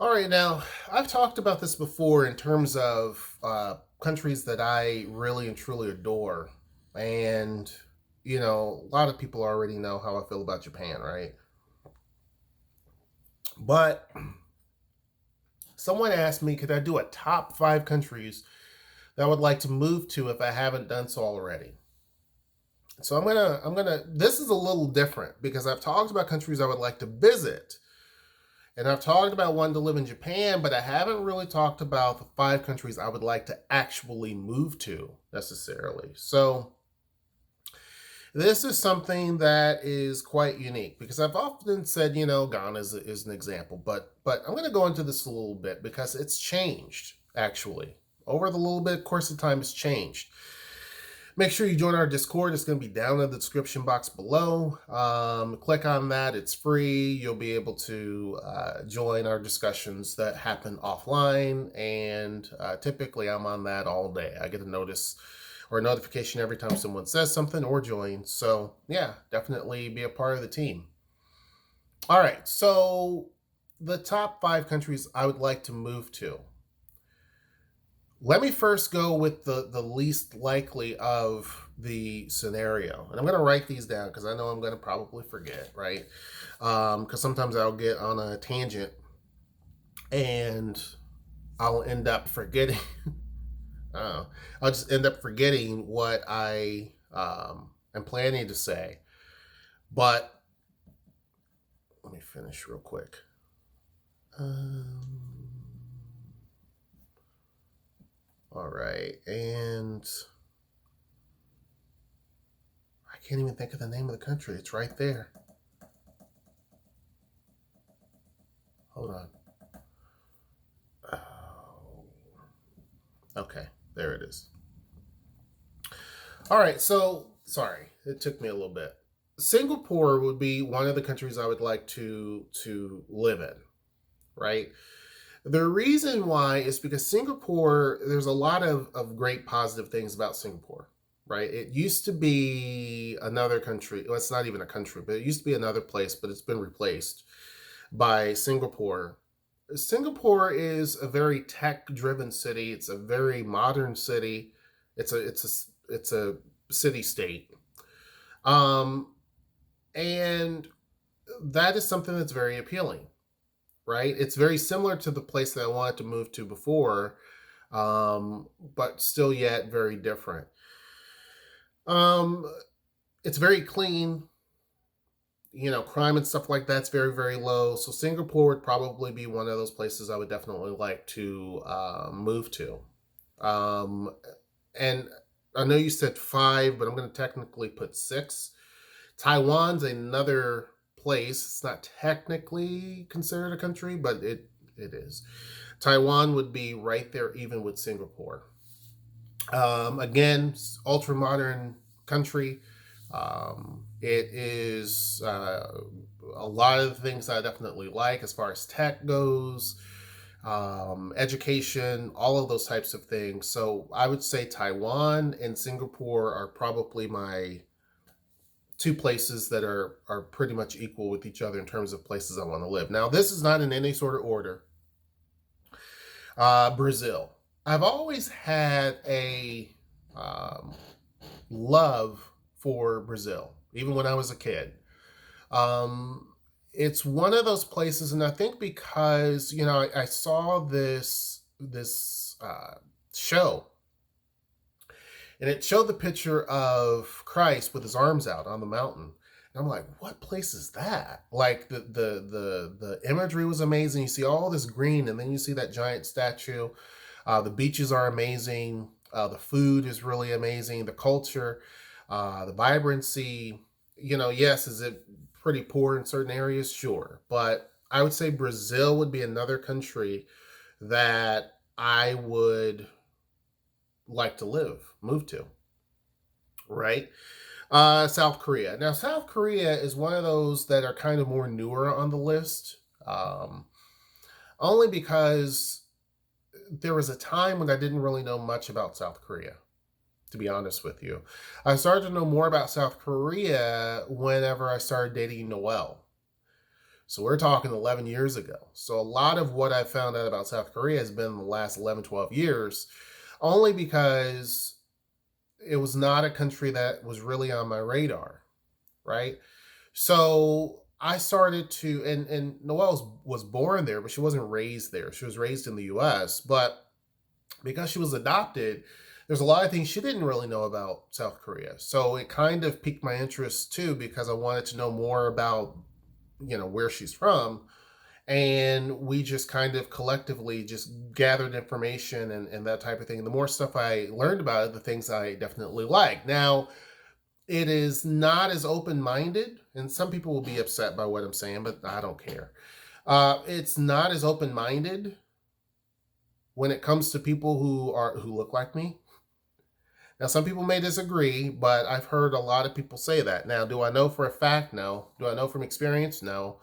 All right, now I've talked about this before in terms of countries that I really and truly adore. And, a lot of people already know how I feel about Japan, right? But someone asked me, could I do a top five countries that I would like to move to if I haven't done so already? So this is a little different because I've talked about countries I would like to visit. And I've talked about wanting to live in Japan, but I haven't really talked about the five countries I would like to actually move to necessarily. So this is something that is quite unique because I've often said, Ghana is an example, but I'm going to go into this a little bit because it's changed actually over the little bit course of time. It's changed. Make sure you join our Discord. It's going to be down in the description box below. Click on that. It's free. You'll be able to join our discussions that happen offline. And typically, I'm on that all day. I get a notice or a notification every time someone says something or joins. So, yeah, definitely be a part of the team. All right. So, the top five countries I would like to move to. Let me first go with the least likely of the scenario. And I'm going to write these down because I know I'm going to probably forget, right? Because sometimes I'll get on a tangent and I'll end up forgetting. I'll just end up forgetting what I am planning to say. But let me finish real quick. All right, and I can't even think of the name of the country. It's right there. Hold on. Oh. Okay, there it is. All right, so sorry, it took me a little bit. Singapore would be one of the countries I would like to live in, right? The reason why is because Singapore, there's a lot of great positive things about Singapore, right? It used to be another country. Well, it's not even a country, but it used to be another place, but it's been replaced by Singapore. Singapore is a very tech-driven city. It's a very modern city. It's a city state. And that is something that's very appealing, right? It's very similar to the place that I wanted to move to before, but still yet very different. It's very clean. Crime and stuff like that's very, very low. So Singapore would probably be one of those places I would definitely like to move to. And I know you said five, but I'm going to technically put six. Taiwan's another place. It's not technically considered a country, but it is. Taiwan would be right there, even with Singapore. Again, ultra modern country. It is a lot of the things I definitely like as far as tech goes, education, all of those types of things. So I would say Taiwan and Singapore are probably my two places that are pretty much equal with each other in terms of places I want to live. Now, this is not in any sort of order. Brazil. I've always had a love for Brazil, even when I was a kid. It's one of those places, and I think because I saw this show, and it showed the picture of Christ with his arms out on the mountain. And I'm like, what place is that? Like the imagery was amazing. You see all this green, and then you see that giant statue. The beaches are amazing. The food is really amazing. The culture, the vibrancy. Yes, is it pretty poor in certain areas? Sure. But I would say Brazil would be another country that I would like to move to. Right? South Korea. Now, South Korea is one of those that are kind of more newer on the list, only because there was a time when I didn't really know much about South Korea, to be honest with you. I started to know more about South Korea whenever I started dating Noelle. So we're talking 11 years ago. So a lot of what I've found out about South Korea has been in the last 11, 12 years, only because it was not a country that was really on my radar, right? So I started to, and Noelle was born there, but she wasn't raised there. She was raised in the US, but because she was adopted, there's a lot of things she didn't really know about South Korea. So it kind of piqued my interest too, because I wanted to know more about, where she's from. And we just kind of collectively just gathered information and that type of thing. The more stuff I learned about it, the things I definitely like. Now, it is not as open-minded, and some people will be upset by what I'm saying, but I don't care. It's not as open-minded when it comes to people who look like me. Now, some people may disagree, but I've heard a lot of people say that. Now, do I know for a fact? No. Do I know from experience? No.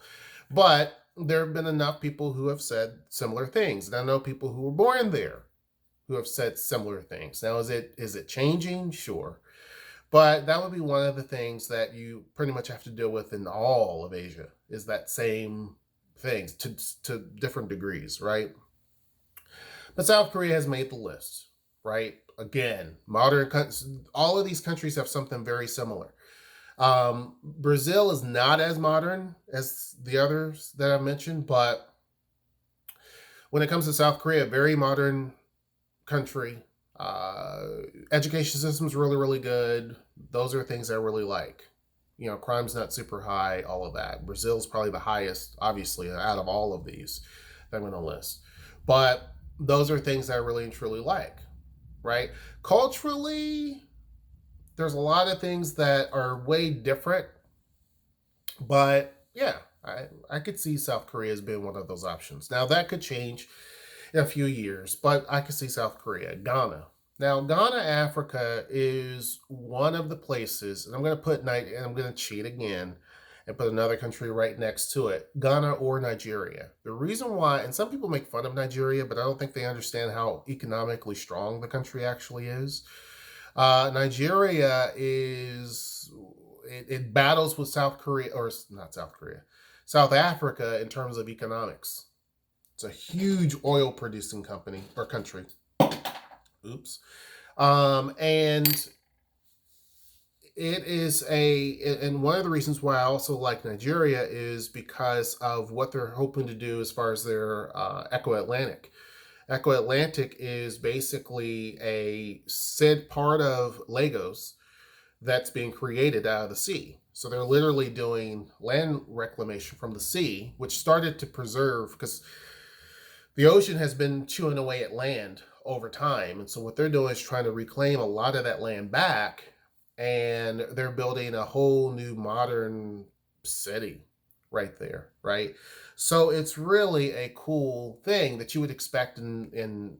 But there have been enough people who have said similar things. And I know people who were born there who have said similar things. Now, is it changing? Sure. But that would be one of the things that you pretty much have to deal with in all of Asia, is that same things to different degrees, right? But South Korea has made the list, right? Again, all of these countries have something very similar. Brazil is not as modern as the others that I've mentioned, but when it comes to South Korea, very modern country. Education system's really, really good. Those are things I really like. Crime's not super high, all of that. Brazil's probably the highest, obviously, out of all of these that I'm going to list. But those are things I really and truly like, right? Culturally, there's a lot of things that are way different, but yeah, I could see South Korea as being one of those options. Now, that could change in a few years, but I could see South Korea. Ghana. Now, Ghana, Africa is one of the places, and I'm going to cheat again and put another country right next to it, Ghana or Nigeria. The reason why, and some people make fun of Nigeria, but I don't think they understand how economically strong the country actually is. Nigeria it battles with South Korea, or not South Korea, South Africa in terms of economics. It's a huge oil producing company or country. Oops. And it is and one of the reasons why I also like Nigeria is because of what they're hoping to do as far as their Eco-Atlantic. Eco-Atlantic is basically a part of Lagos that's being created out of the sea. So they're literally doing land reclamation from the sea, which started to preserve, because the ocean has been chewing away at land over time. And so what they're doing is trying to reclaim a lot of that land back, and they're building a whole new modern city right there, right? So it's really a cool thing that you would expect in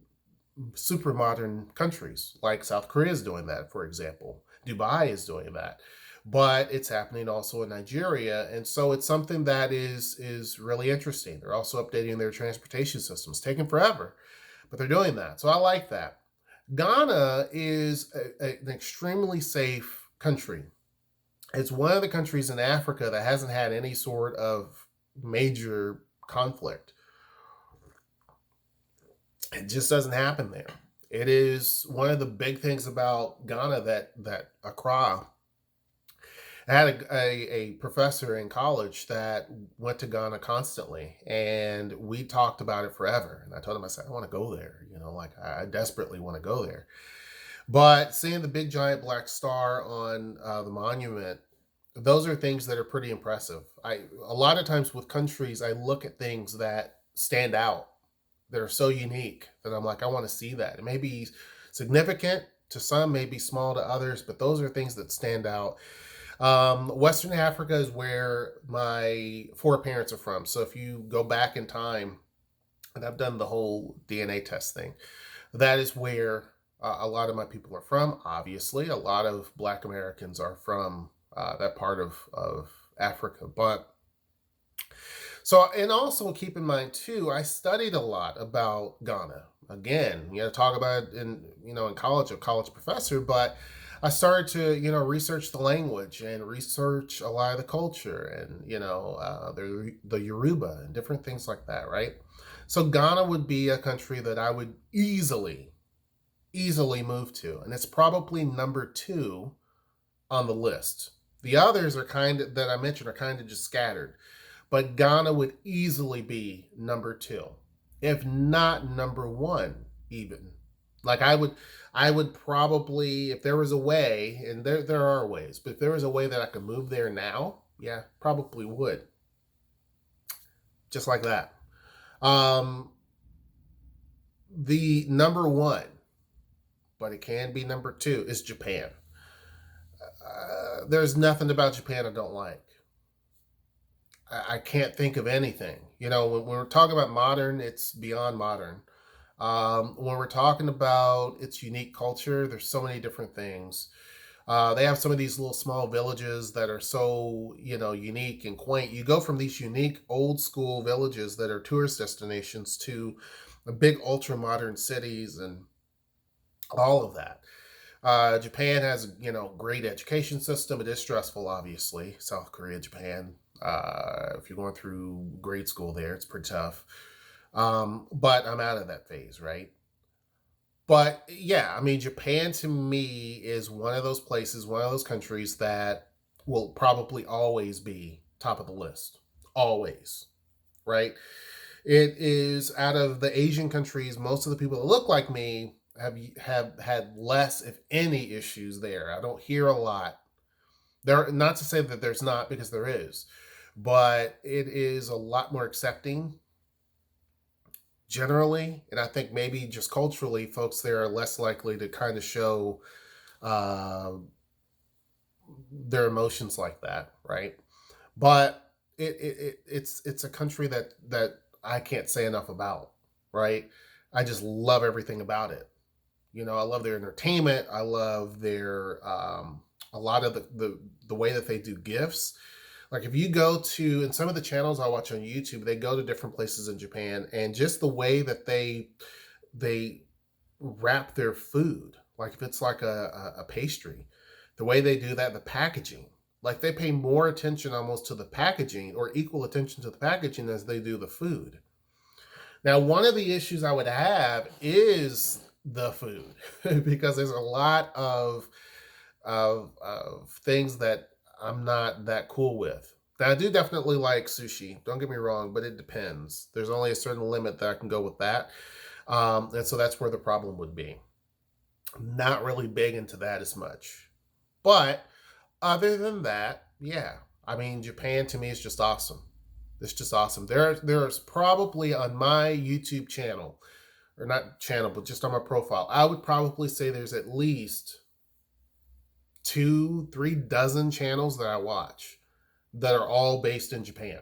super modern countries, like South Korea is doing that, for example. Dubai is doing that. But it's happening also in Nigeria. And so it's something that is really interesting. They're also updating their transportation systems, taking forever, but they're doing that. So I like that. Ghana is an extremely safe country. It's one of the countries in Africa that hasn't had any sort of major conflict. It just doesn't happen there. It is one of the big things about Ghana that Accra. I had a professor in college that went to Ghana constantly, and we talked about it forever. And I told him, I said, I want to go there. I desperately want to go there. But seeing the big giant black star on the monument, those are things that are pretty impressive. A lot of times with countries, I look at things that stand out, that are so unique, that I'm like, I want to see that. It may be significant to some, may be small to others, but those are things that stand out. Western Africa is where my foreparents are from. So if you go back in time, and I've done the whole DNA test thing, that is where a lot of my people are from. Obviously, a lot of Black Americans are from that part of Africa. But so, and also keep in mind too, I studied a lot about Ghana. Again, you got to talk about it in college, a college professor, but I started to, research the language and research a lot of the culture and, the Yoruba and different things like that, right? So Ghana would be a country that I would easily move to. And it's probably number 2 on the list. The others are that I mentioned are kind of just scattered. But Ghana would easily be number 2, if not number 1 even. Like I would probably, if there was a way, and there are ways, but if there was a way that I could move there now, yeah, probably would. Just like that. The number 1, but it can be number 2, is Japan. There's nothing about Japan I don't like. I can't think of anything. When we're talking about modern, it's beyond modern. When we're talking about its unique culture, there's so many different things. They have some of these little small villages that are so, unique and quaint. You go from these unique old school villages that are tourist destinations to big ultra modern cities and all of that. Japan has, great education system. It is stressful, obviously. South Korea, Japan. If you're going through grade school there, it's pretty tough. But I'm out of that phase, right? But yeah, I mean, Japan to me is one of those places, one of those countries that will probably always be top of the list. Always, right? It is out of the Asian countries, most of the people that look like me have had less, if any, issues there. I don't hear a lot. There, not to say that there's not, because there is, but it is a lot more accepting generally, and I think maybe just culturally, folks there are less likely to kind of show uh, their emotions like that, right? But it's a country that I can't say enough about, right? I just love everything about it. I love their entertainment. I love their a lot of the way that they do gifts. Like if you go to, and some of the channels I watch on YouTube, they go to different places in Japan, and just the way that they wrap their food, like if it's like a pastry, the way they do that, the packaging, like they pay more attention almost to the packaging, or equal attention to the packaging, as they do the food. Now, one of the issues I would have is the food because there's a lot of things that I'm not that cool with. Now, I do definitely like sushi. Don't get me wrong, but it depends. There's only a certain limit that I can go with that. And so that's where the problem would be. I'm not really big into that as much. But other than that, yeah. I mean, Japan to me is just awesome. It's just awesome. There's probably on my YouTube channel, or not channel, but just on my profile, I would probably say there's at least 2-3 dozen channels that I watch that are all based in Japan.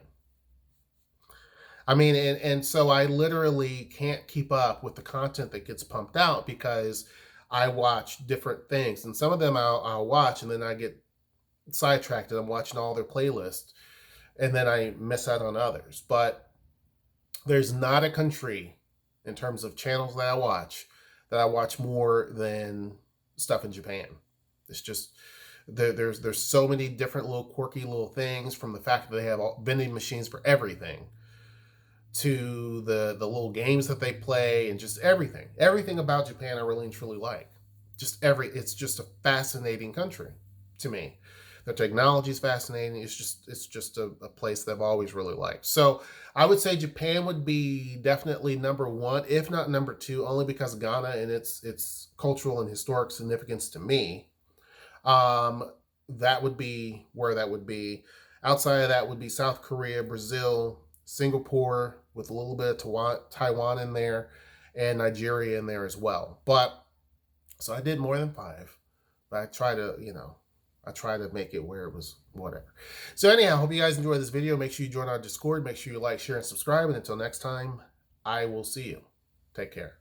I mean, and so I literally can't keep up with the content that gets pumped out because I watch different things, and some of them I'll watch, and then I get sidetracked, and I'm watching all their playlists, and then I miss out on others. But there's not a country in terms of channels that I watch more than stuff in Japan. It's just there's so many different little quirky little things, from the fact that they have vending machines for everything, to the little games that they play, and just everything about Japan I really and truly like. It's just a fascinating country to me. Their technology is fascinating. It's just a place that I've always really liked. So I would say Japan would be definitely number 1, if not number 2, only because Ghana and its cultural and historic significance to me. That would be where that would be. Outside of that would be South Korea, Brazil, Singapore, with a little bit of Taiwan in there, and Nigeria in there as well. But so I did more than 5, but I try to make it where it was whatever. So anyhow, hope you guys enjoyed this video. Make sure you join our Discord. Make sure you like, share, and subscribe. And until next time, I will see you. Take care.